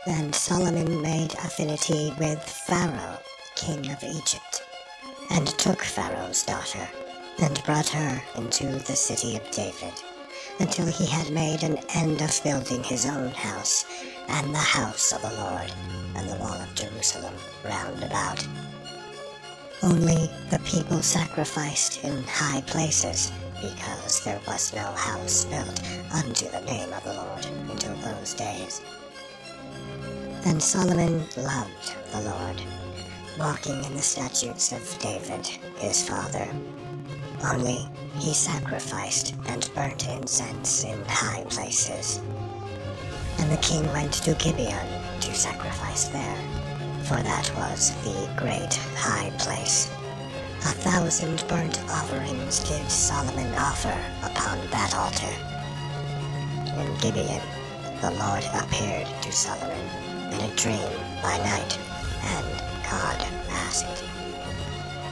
And Solomon made affinity with Pharaoh, king of Egypt, and took Pharaoh's daughter, and brought her into the city of David, until he had made an end of building his own house, and the house of the Lord, and the wall of Jerusalem round about. Only the people sacrificed in high places, because there was no house built unto the name of the Lord until those days. And Solomon loved the Lord, walking in the statutes of David his father. Only he sacrificed and burnt incense in high places. And the king went to Gibeon to sacrifice there, for that was the great high place. 1,000 burnt offerings did Solomon offer upon that altar. In Gibeon the Lord appeared to Solomon in a dream by night, and God asked,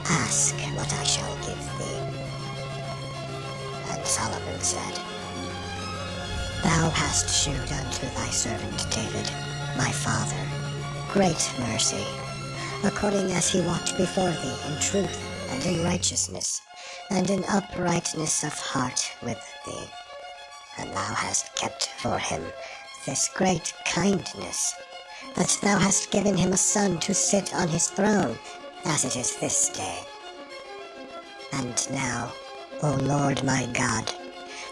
"Ask what I shall give thee." And Solomon said, "Thou hast shewed unto thy servant David, my father, great mercy, according as he walked before thee in truth and in righteousness, and in uprightness of heart with thee. And thou hast kept for him this great kindness, that thou hast given him a son to sit on his throne, as it is this day. And now, O Lord my God,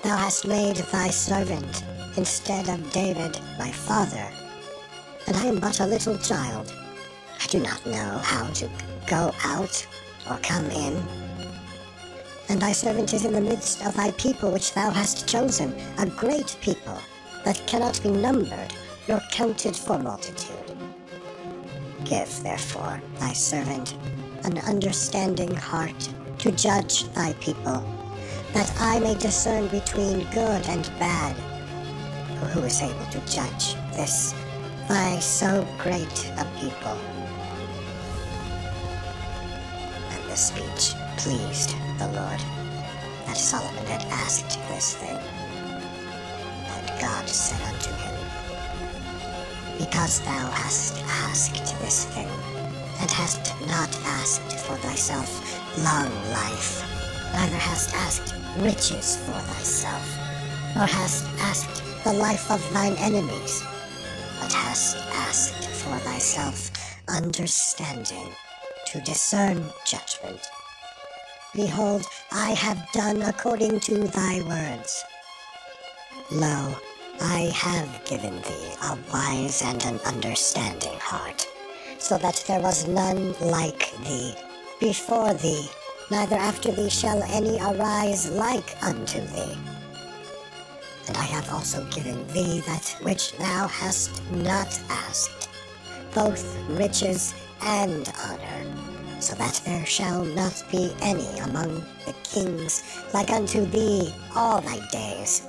thou hast made thy servant instead of David my father, and I am but a little child. I do not know how to go out or come in. And thy servant is in the midst of thy people which thou hast chosen, a great people that cannot be numbered nor counted for multitude. Give, therefore, thy servant an understanding heart to judge thy people, that I may discern between good and bad. For who is able to judge this thy so great a people?" And the speech pleased the Lord, that Solomon had asked this thing. And God said unto him, "Because thou hast asked this thing, and hast not asked for thyself long life, neither hast asked riches for thyself, nor hast asked the life of thine enemies, but hast asked for thyself understanding, to discern judgment. Behold, I have done according to thy words. Lo, I have given thee a wise and an understanding heart, so that there was none like thee before thee, neither after thee shall any arise like unto thee. And I have also given thee that which thou hast not asked, both riches and honor, so that there shall not be any among the kings like unto thee all thy days.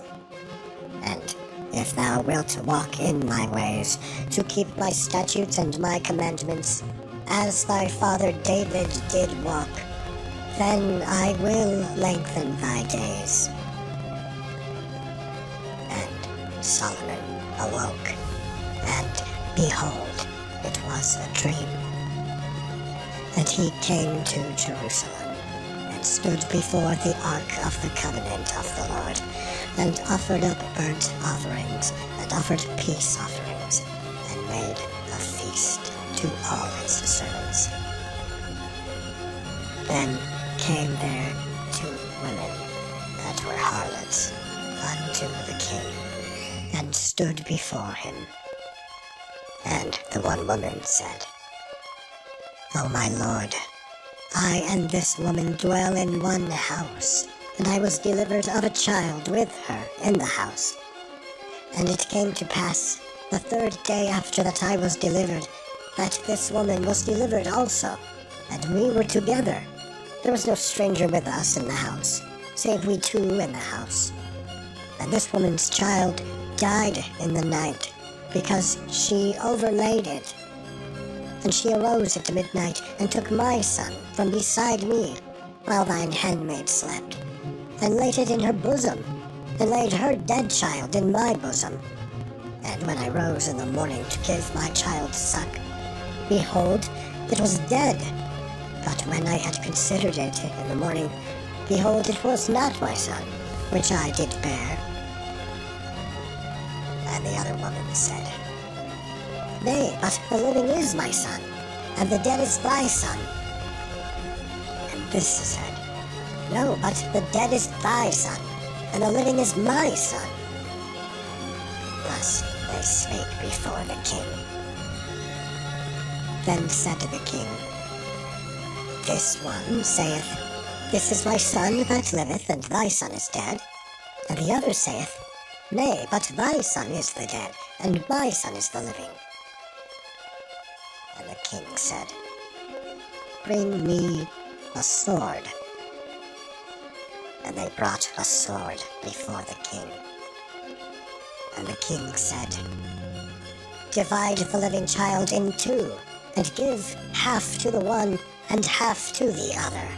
And if thou wilt walk in my ways, to keep my statutes and my commandments, as thy father David did walk, then I will lengthen thy days." And Solomon awoke, and behold, it was a dream. And he came to Jerusalem, and stood before the ark of the covenant of the Lord, and offered up burnt offerings, and offered peace offerings, and made a feast to all his servants. Then came there 2 women that were harlots unto the king, and stood before him. And the one woman said, "O my lord, I and this woman dwell in one house, and I was delivered of a child with her in the house. And it came to pass the 3rd day after that I was delivered, that this woman was delivered also, and we were together. There was no stranger with us in the house, save we 2 in the house. And this woman's child died in the night, because she overlaid it. And she arose at midnight, and took my son from beside me, while thine handmaid slept, and laid it in her bosom, and laid her dead child in my bosom. And when I rose in the morning to give my child suck, behold, it was dead. But when I had considered it in the morning, behold, it was not my son, which I did bear. And the other woman said, Nay, but the living is my son, and the dead is thy son. And this said, No, but the dead is thy son, and the living is my son. Thus they spake before the king. Then said the king, This one saith, This is my son that liveth, and thy son is dead. And the other saith, Nay, but thy son is the dead, and my son is the living. And the king said, Bring me a sword. And they brought a sword before the king. And the king said, Divide the living child in two, and give half to the one and half to the other.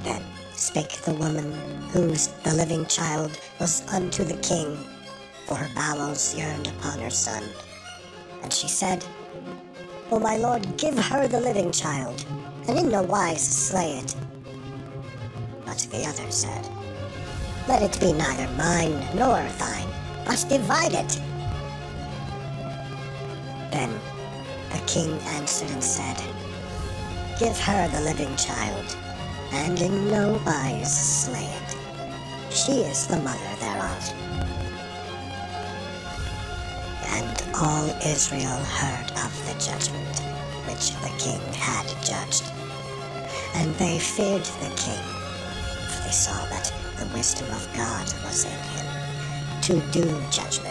Then spake the woman whose the living child was unto the king, for her bowels yearned upon her son. And she said, O my lord, give her the living child, and in no wise slay it. But the other said, Let it be neither mine nor thine, but divide it. Then the king answered and said, Give her the living child, and in no wise slay it. She is the mother thereof. And all Israel heard of the judgment which the king had judged. And they feared the king, for they saw that the wisdom of God was in him, to do judgment.